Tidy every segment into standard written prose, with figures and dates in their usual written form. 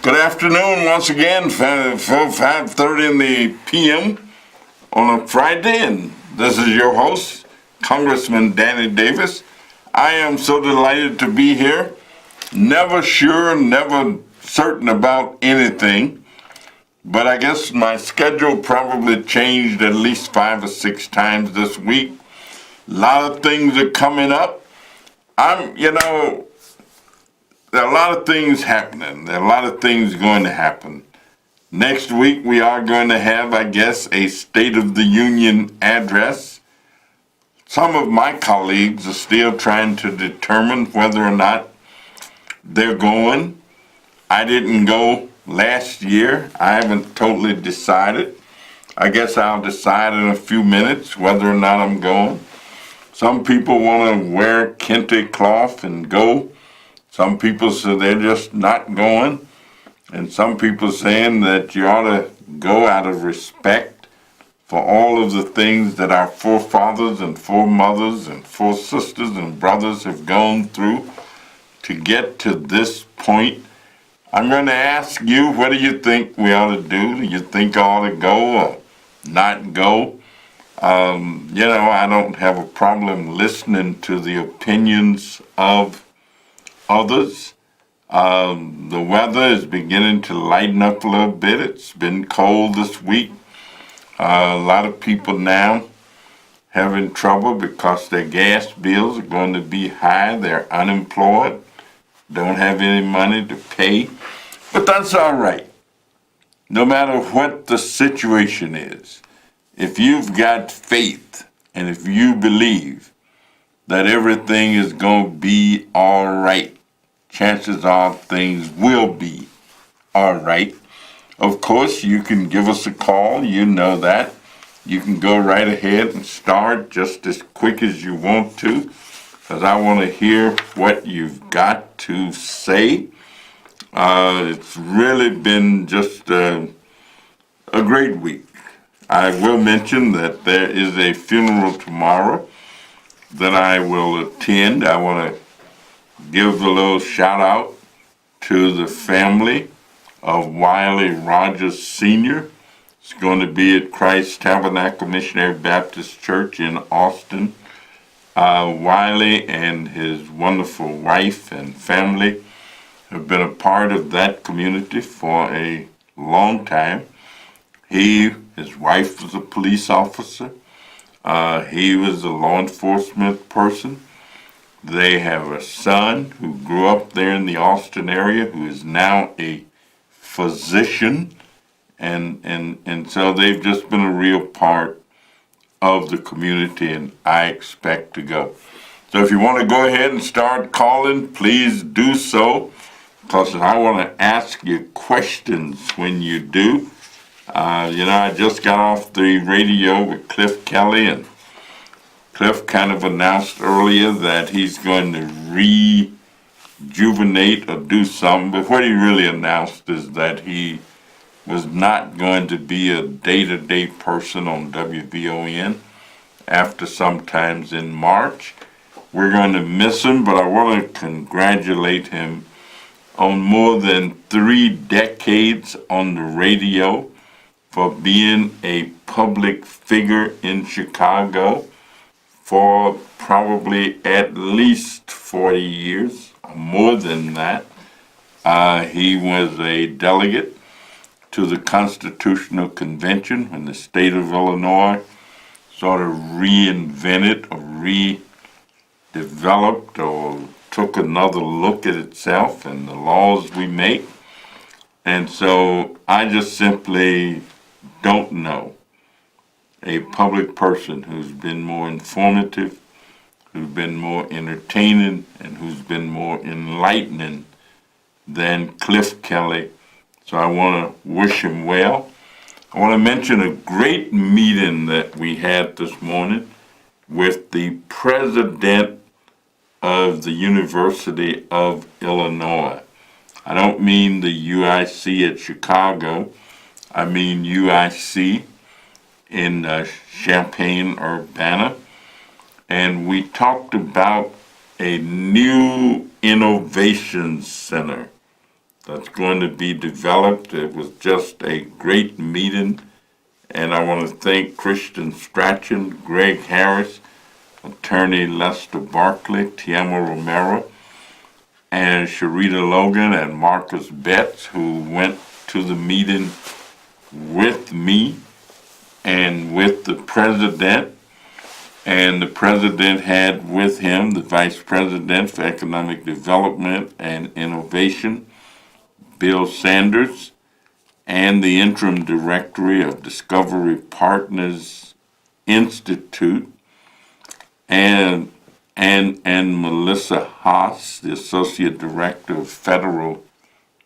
Good afternoon once again, 5:30 in the p.m. on a Friday, and this is your host, Congressman Danny Davis. I am so delighted to be here. Never sure, never certain about anything, but I guess my schedule probably changed at least 5 or 6 times this week. A lot of things are coming up. There are a lot of things happening. There are a lot of things going to happen. Next week, we are going to have, I guess, a State of the Union address. Some of my colleagues are still trying to determine whether or not they're going. I didn't go last year. I haven't totally decided. I guess I'll decide in a few minutes whether or not I'm going. Some people want to wear kente cloth and go. Some people say they're just not going. And some people saying that you ought to go out of respect for all of the things that our forefathers and foremothers and foresisters and brothers have gone through to get to this point. I'm going to ask you, what do you think we ought to do? Do you think I ought to go or not go? I don't have a problem listening to the opinions of others. The weather is beginning to lighten up a little bit. It's been cold this week. A lot of people now having trouble because their gas bills are going to be high. They're unemployed, don't have any money to pay. But that's all right. No matter what the situation is, if you've got faith and if you believe that everything is going to be all right, chances are things will be all right. Of course, you can give us a call. You know that. You can go right ahead and start just as quick as you want to, because I want to hear what you've got to say. It's really been just a great week. I will mention that there is a funeral tomorrow that I will attend. I want to give a little shout out to the family of Wiley Rogers Sr. It's going to be at Christ Tabernacle Missionary Baptist Church in Austin. Wiley and his wonderful wife and family have been a part of that community for a long time. His wife was a police officer. He was a law enforcement person. They have a son who grew up there in the Austin area who is now a physician. And so they've just been a real part of the community, and I expect to go. So if you want to go ahead and start calling, please do so, because I want to ask you questions when you do. I just got off the radio with Cliff Kelly, and Cliff kind of announced earlier that he's going to rejuvenate or do something, but what he really announced is that he was not going to be a day-to-day person on WVON after sometimes in March. We're going to miss him, but I want to congratulate him on more than 3 decades on the radio, for being a public figure in Chicago for probably at least 40 years, or more than that. He was a delegate to the Constitutional Convention when the state of Illinois sort of reinvented or redeveloped or took another look at itself and the laws we make. And so I just simply don't know a public person who's been more informative, who's been more entertaining, and who's been more enlightening than Cliff Kelly. So I want to wish him well. I want to mention a great meeting that we had this morning with the president of the University of Illinois. I don't mean the UIC at Chicago. I mean UIC in Champaign-Urbana. And we talked about a new innovation center that's going to be developed. It was just a great meeting, and I want to thank Christian Strachan, Greg Harris, Attorney Lester Barkley, Tiama Romero, and Sharita Logan and Marcus Betts, who went to the meeting with me and with the president. And the president had with him the vice president for economic development and innovation, Bill Sanders, and the interim director of Discovery Partners Institute, and Melissa Haas, the associate director of federal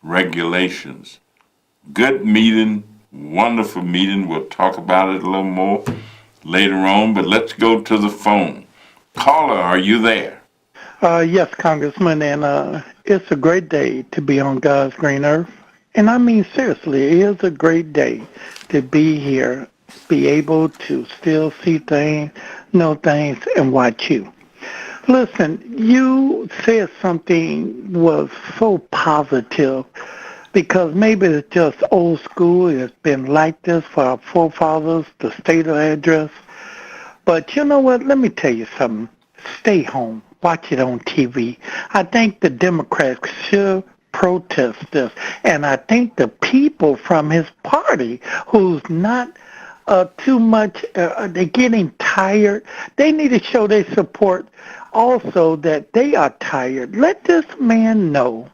regulations. Good meeting, wonderful meeting. We'll talk about it a little more later on, but let's go to the phone. Caller, are you there? Yes, Congressman, and it's a great day to be on God's green earth. And I mean, seriously, it is a great day to be here, be able to still see things, know things, and watch you. Listen, you said something was so positive because maybe it's just old school. It's been like this for our forefathers, the state address. But you know what? Let me tell you something. Stay home. Watch it on TV. I think the Democrats should protest this. And I think the people from his party who's not too much, they're getting tired. They need to show their support also that they are tired. Let this man know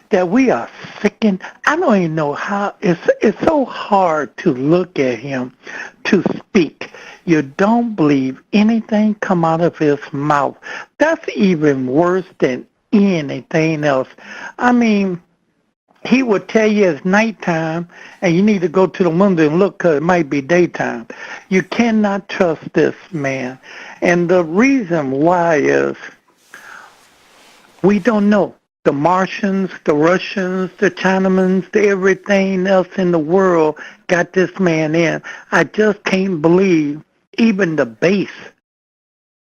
that we are sickened. I don't even know how. It's so hard to look at him, to speak. You don't believe anything come out of his mouth. That's even worse than anything else. I mean, he would tell you it's nighttime and you need to go to the window and look because it might be daytime. You cannot trust this man. And the reason why is we don't know. The Martians, the Russians, the Chinamans, everything else in the world got this man in. I just can't believe even the base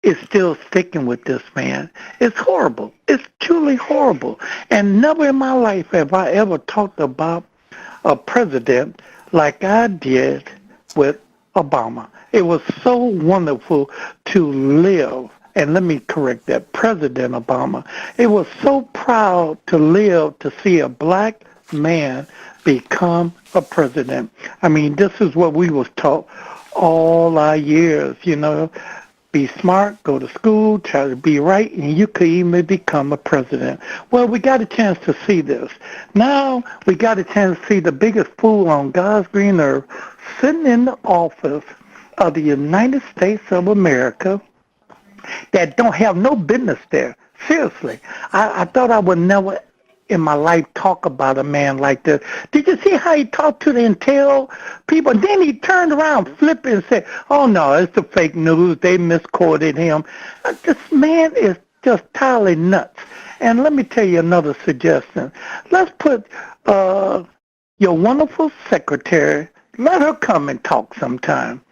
is still sticking with this man. It's horrible. It's truly horrible. And never in my life have I ever talked about a president like I did with Obama. It was so wonderful to live. And let me correct that, President Obama. It was so proud to live to see a black man become a president. I mean, this is what we was taught all our years, you know. Be smart, go to school, try to be right, and you could even become a president. Well, we got a chance to see this. Now we got a chance to see the biggest fool on God's green earth sitting in the office of the United States of America that don't have no business there. Seriously. I thought I would never in my life talk about a man like this. Did you see how he talked to the intel people? Then he turned around, flipped and said, oh, no, it's the fake news. They misquoted him. This man is just totally nuts. And let me tell you another suggestion. Let's put your wonderful secretary, let her come and talk sometime.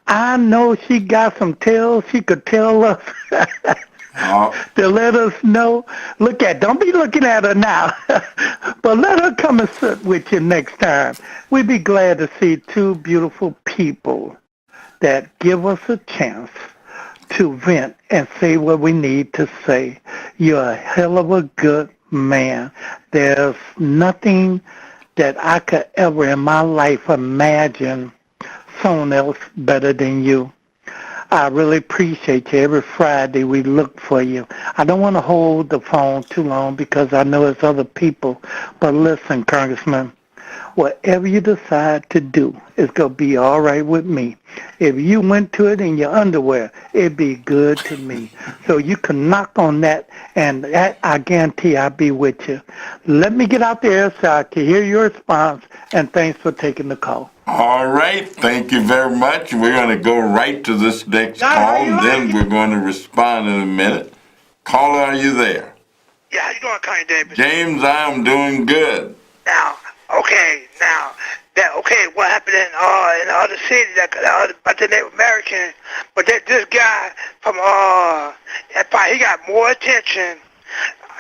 I know she got some tales she could tell us to let us know. Don't be looking at her now, but let her come and sit with you next time. We'd be glad to see two beautiful people that give us a chance to vent and say what we need to say. You're a hell of a good man. There's nothing that I could ever in my life imagine someone else better than you. I really appreciate you. Every Friday we look for you. I don't want to hold the phone too long because I know it's other people. But listen, Congressman, whatever you decide to do is going to be all right with me. If you went to it in your underwear, it'd be good to me. So you can knock on that, and that, I guarantee I'll be with you. Let me get out there so I can hear your response, and thanks for taking the call. All right. Thank you very much. We're going to go right to this next call, and then we're going to respond in a minute. Caller, are you there? Yeah, how you doing, Connie Davis? James, I'm doing good. What happened in the other city, about the Native American, but this guy from, he got more attention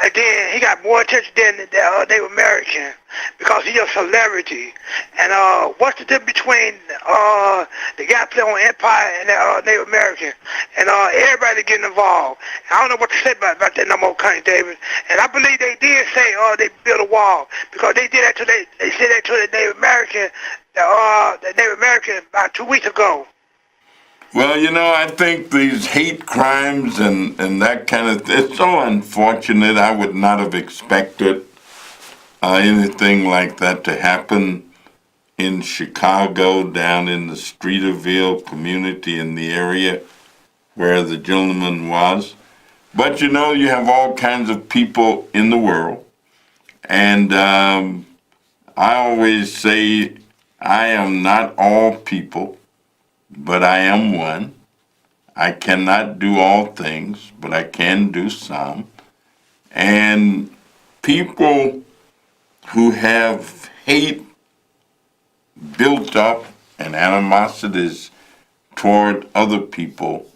And then he got more attention than the Native American because he's a celebrity. And what's the difference between the guy playing on Empire and the Native American? And everybody getting involved. I don't know what to say about that no more, Connie Davis. And I believe they did say they built a wall because they did that to they said that to the Native American, the Native American about 2 weeks ago. Well, I think these hate crimes and that kind of it's so unfortunate. I would not have expected anything like that to happen in Chicago, down in the Streeterville community in the area where the gentleman was. But you have all kinds of people in the world. And I always say I am not all people, but I am one. I cannot do all things, but I can do some. And people who have hate built up and animosities toward other people,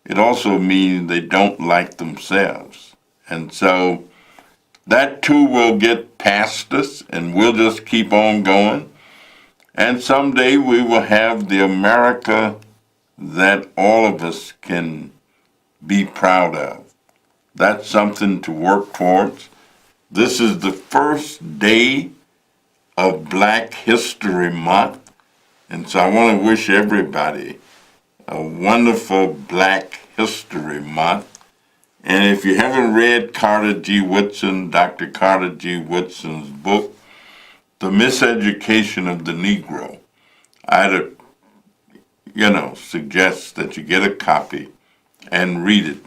it also means they don't like themselves. And so that too will get past us, and we'll just keep on going. And someday we will have the America that all of us can be proud of. That's something to work towards. This is the first day of Black History Month, and so I want to wish everybody a wonderful Black History Month. And if you haven't read Carter G. Woodson, Dr. Carter G. Woodson's book, The Miseducation of the Negro, I'd suggest that you get a copy and read it.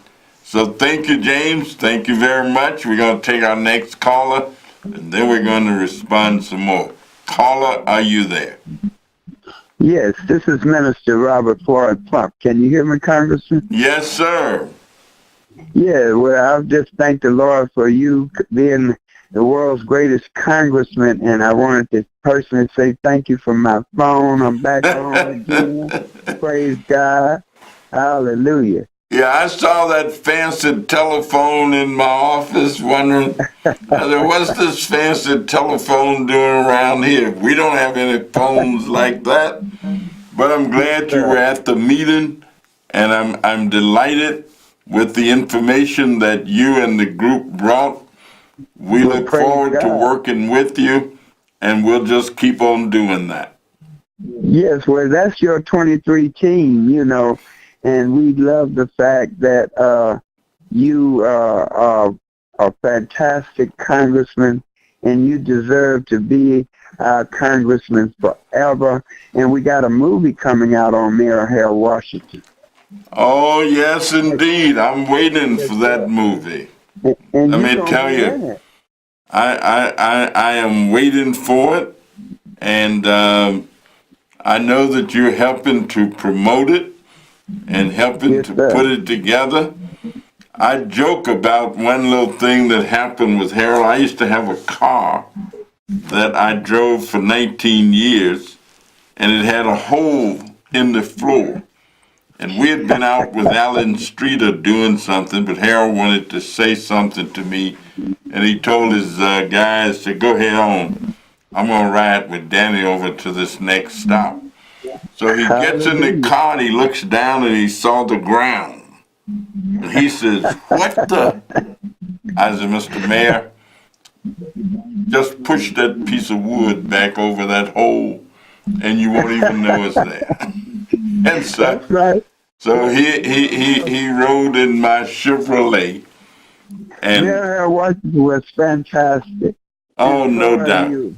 So thank you, James. Thank you very much. We're going to take our next caller, and then we're going to respond some more. Caller, are you there? Yes, this is Minister Robert Floyd Plump. Can you hear me, Congressman? Yes, sir. Yeah, well, I'll just thank the Lord for you being the world's greatest congressman, and I wanted to personally say thank you for my phone. I'm back on again. Praise God. Hallelujah. Yeah, I saw that fancy telephone in my office, wondering, what's this fancy telephone doing around here? We don't have any phones like that. But I'm glad you were at the meeting, and I'm delighted with the information that you and the group brought. We look forward to working with you, and we'll just keep on doing that. Yes, well, that's your 23 team, and we love the fact that you are a fantastic congressman, and you deserve to be our congressman forever. And we got a movie coming out on Mayor Harold Washington. Oh, yes, indeed. I'm waiting for that movie. And let me tell you, I am waiting for it, and I know that you're helping to promote it and helping to put it together. I joke about one little thing that happened with Harold. I used to have a car that I drove for 19 years, and it had a hole in the floor. And we had been out with Alan Streeter doing something, but Harold wanted to say something to me, and he told his guys to go ahead on. I'm going to ride with Danny over to this next stop. So he gets in the car, and he looks down, and he saw the ground. And he says, "What the?" I said, "Mr. Mayor, just push that piece of wood back over that hole, and you won't even know it's there." And so, that's right. So he rode in my Chevrolet, and Mayor Washington was fantastic. Oh, no doubt.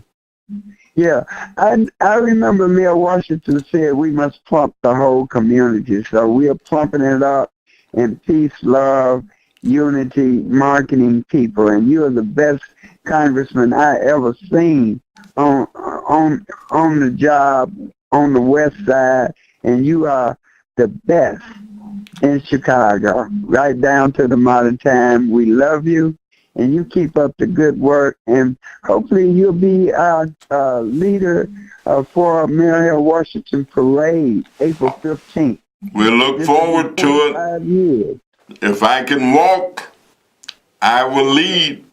Yeah, I remember Mayor Washington said we must plump the whole community, so we are plumping it up in peace, love, unity, marketing people, and you are the best congressman I ever seen on the job on the west side, and you are the best in Chicago, right down to the modern time. We love you, and you keep up the good work, and hopefully you'll be our leader for Mayor Washington Parade, April 15th. We'll look forward to it. 5 years. If I can walk, I will lead.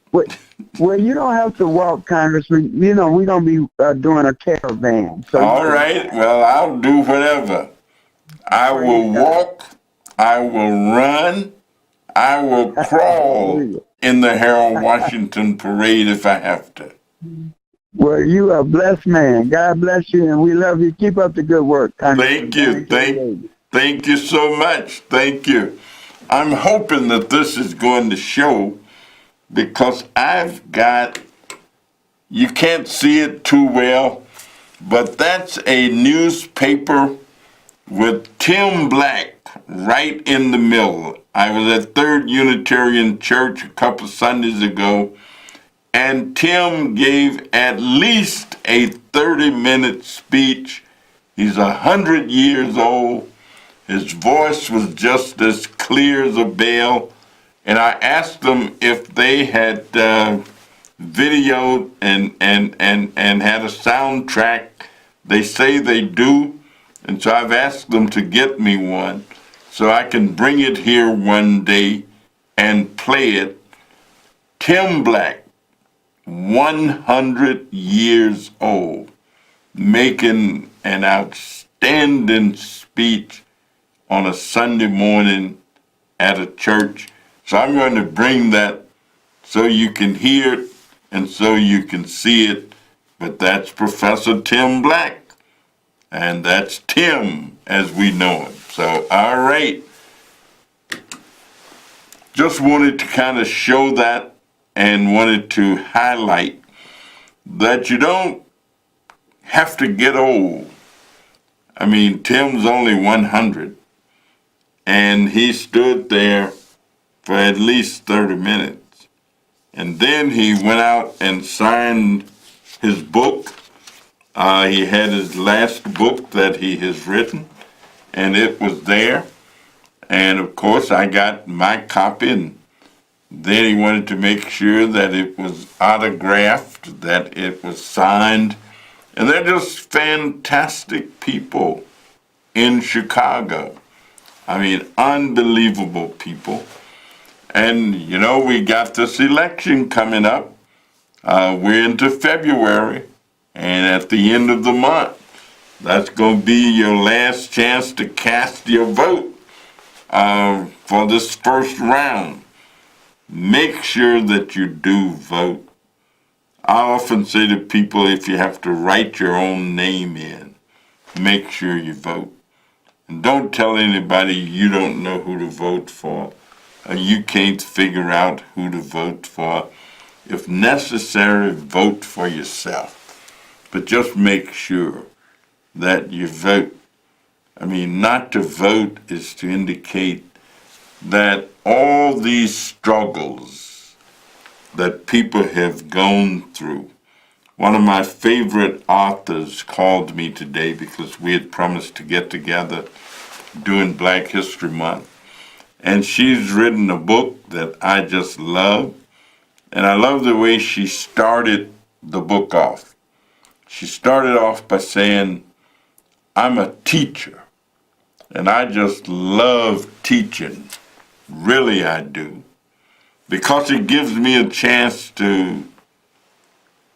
Well, you don't have to walk, Congressman. You know, we're going to be doing a caravan. So All right. Well, I'll do whatever. I will walk. I will run. I will crawl in the Harold Washington parade if I have to. Well, you are a blessed man. God bless you, and we love you. Keep up the good work, Congressman. Thank you so much. Thank you. I'm hoping that this is going to show, because I've got, you can't see it too well, but that's a newspaper with Tim Black right in the middle. I was at Third Unitarian Church a couple Sundays ago, and Tim gave at least a 30-minute speech. He's 100 years old. His voice was just as clear as a bell. And I asked them if they had videoed and had a soundtrack. They say they do. And so I've asked them to get me one so I can bring it here one day and play it. Tim Black, 100 years old, making an outstanding speech on a Sunday morning at a church. So I'm going to bring that so you can hear it and so you can see it. But that's Professor Tim Black. And that's Tim as we know him. So, all right. Just wanted to kind of show that and wanted to highlight that you don't have to get old. I mean, Tim's only 100, and he stood there for at least 30 minutes. And then he went out and signed his book. He had his last book that he has written, and it was there. And of course, I got my copy, and then he wanted to make sure that it was autographed, that it was signed. And they're just fantastic people in Chicago. I mean, unbelievable people. And, you know, we got this election coming up. We're into February, and at the end of the month, that's going to be your last chance to cast your vote for this first round. Make sure that you do vote. I often say to people, if you have to write your own name in, make sure you vote. And don't tell anybody you don't know who to vote for, or you can't figure out who to vote for. If necessary, vote for yourself. But just make sure that you vote. I mean, not to vote is to indicate that all these struggles that people have gone through. One of my favorite authors called me today because we had promised to get together during Black History Month. And she's written a book that I just love. And I love the way she started the book off. She started off by saying, I'm a teacher. And I just love teaching. Really, I do. Because it gives me a chance to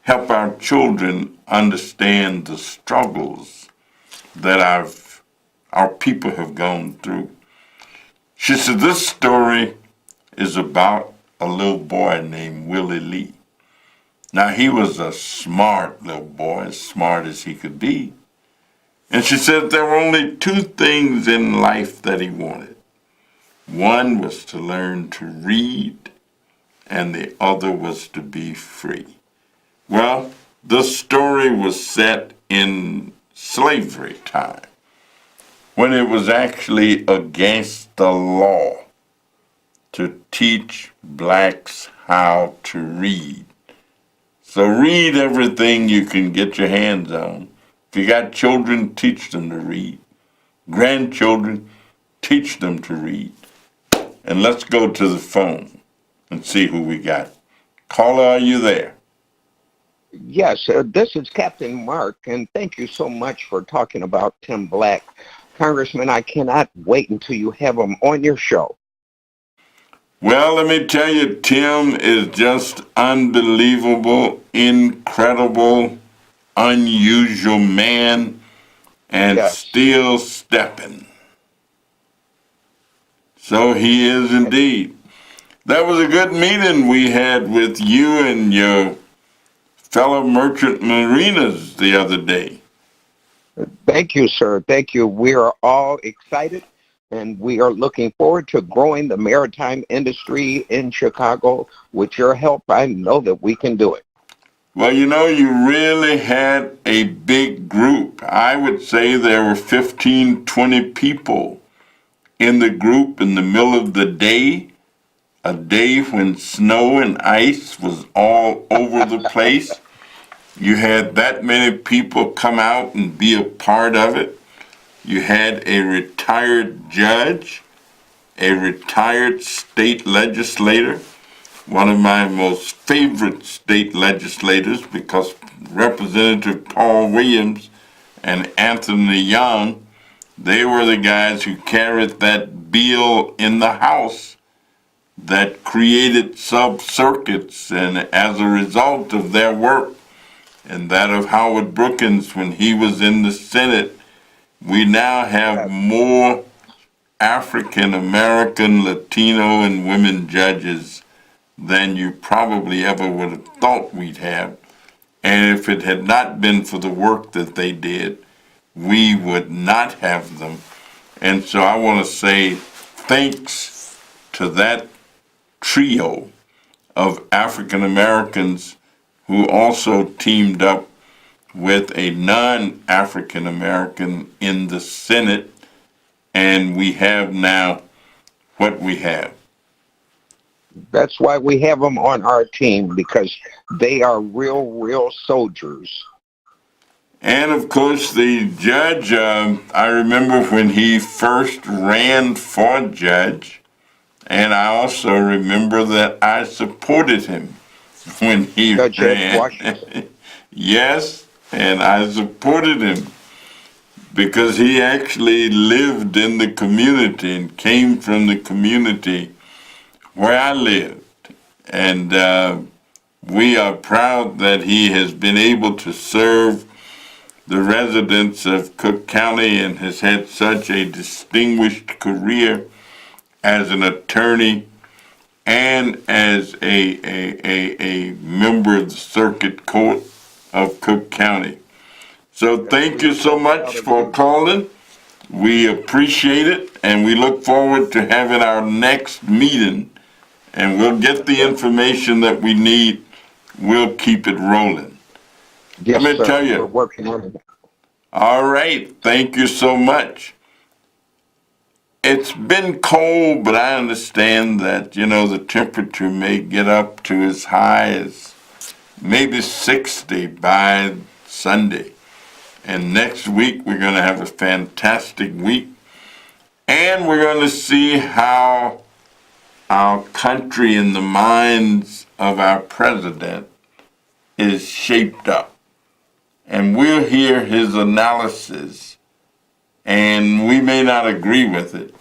help our children understand the struggles that our people have gone through. She said, this story is about a little boy named Willie Lee. Now, he was a smart little boy, as smart as he could be. And she said there were only two things in life that he wanted. One was to learn to read, and the other was to be free. Well, the story was set in slavery time, when it was actually against the law to teach blacks how to read. So read everything you can get your hands on. If you got children, teach them to read. Grandchildren, teach them to read. And let's go to the phone and see who we got. Caller, are you there? Yes, this is Captain Mark, and thank you so much for talking about Tim Black. Congressman, I cannot wait until you have him on your show. Well, let me tell you, Tim is just unbelievable, incredible, unusual man, and Yes. still stepping. So he is indeed. That was a good meeting we had with you and your fellow merchant marinas the other day. Thank you, sir. Thank you. We are all excited, and we are looking forward to growing the maritime industry in Chicago. With your help, I know that we can do it. Well, you really had a big group. I would say there were 15, 20 people in the group in the middle of the day, a day when snow and ice was all over the place. You had that many people come out and be a part of it. You had a retired judge, a retired state legislator, one of my most favorite state legislators because Representative Paul Williams and Anthony Young, they were the guys who carried that bill in the House that created sub-circuits, and as a result of their work and that of Howard Brookins when he was in the Senate, we now have more African American, Latino, and women judges than you probably ever would have thought we'd have. And if it had not been for the work that they did, we would not have them. And so I want to say thanks to that trio of African Americans who also teamed up with a non-African American in the Senate, and we have now what we have. That's why we have them on our team, because they are real soldiers. And of course, the judge, I remember when he first ran for judge, and I also remember that I supported him when he Judge ran. Washington. Yes, and I supported him because he actually lived in the community and came from the community where I lived. And we are proud that he has been able to serve the residents of Cook County and has had such a distinguished career as an attorney and as a member of the Circuit Court of Cook County. So thank you so much for calling. We appreciate it, and we look forward to having our next meeting, and we'll get the information that we need. We'll keep it rolling. Yes, Let me sir. tell you. We're working on it. All right. Thank you so much. It's been cold, but I understand that, the temperature may get up to as high as maybe 60 by Sunday. And next week, we're going to have a fantastic week. And we're going to see how our country in the minds of our president is shaped up. And we'll hear his analysis, and we may not agree with it,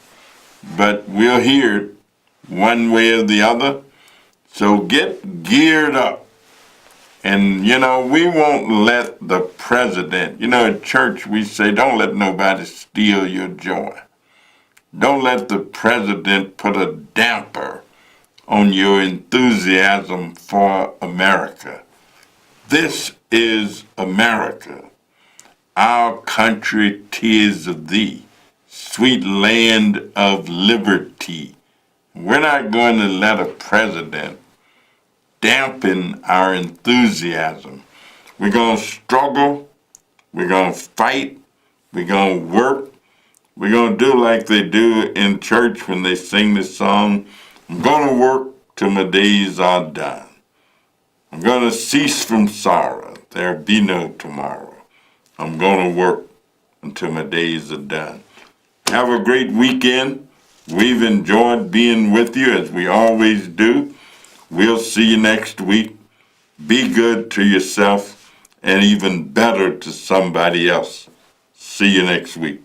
but we'll hear it one way or the other. So get geared up. And, we won't let the president, at church we say, don't let nobody steal your joy. Don't let the president put a damper on your enthusiasm for America. This is America. Our country 'tis of thee, sweet land of liberty. We're not going to let a president dampen our enthusiasm. We're going to struggle. We're going to fight. We're going to work. We're going to do like they do in church when they sing this song. I'm going to work till my days are done. I'm going to cease from sorrow. There be no tomorrow. I'm going to work until my days are done. Have a great weekend. We've enjoyed being with you as we always do. We'll see you next week. Be good to yourself and even better to somebody else. See you next week.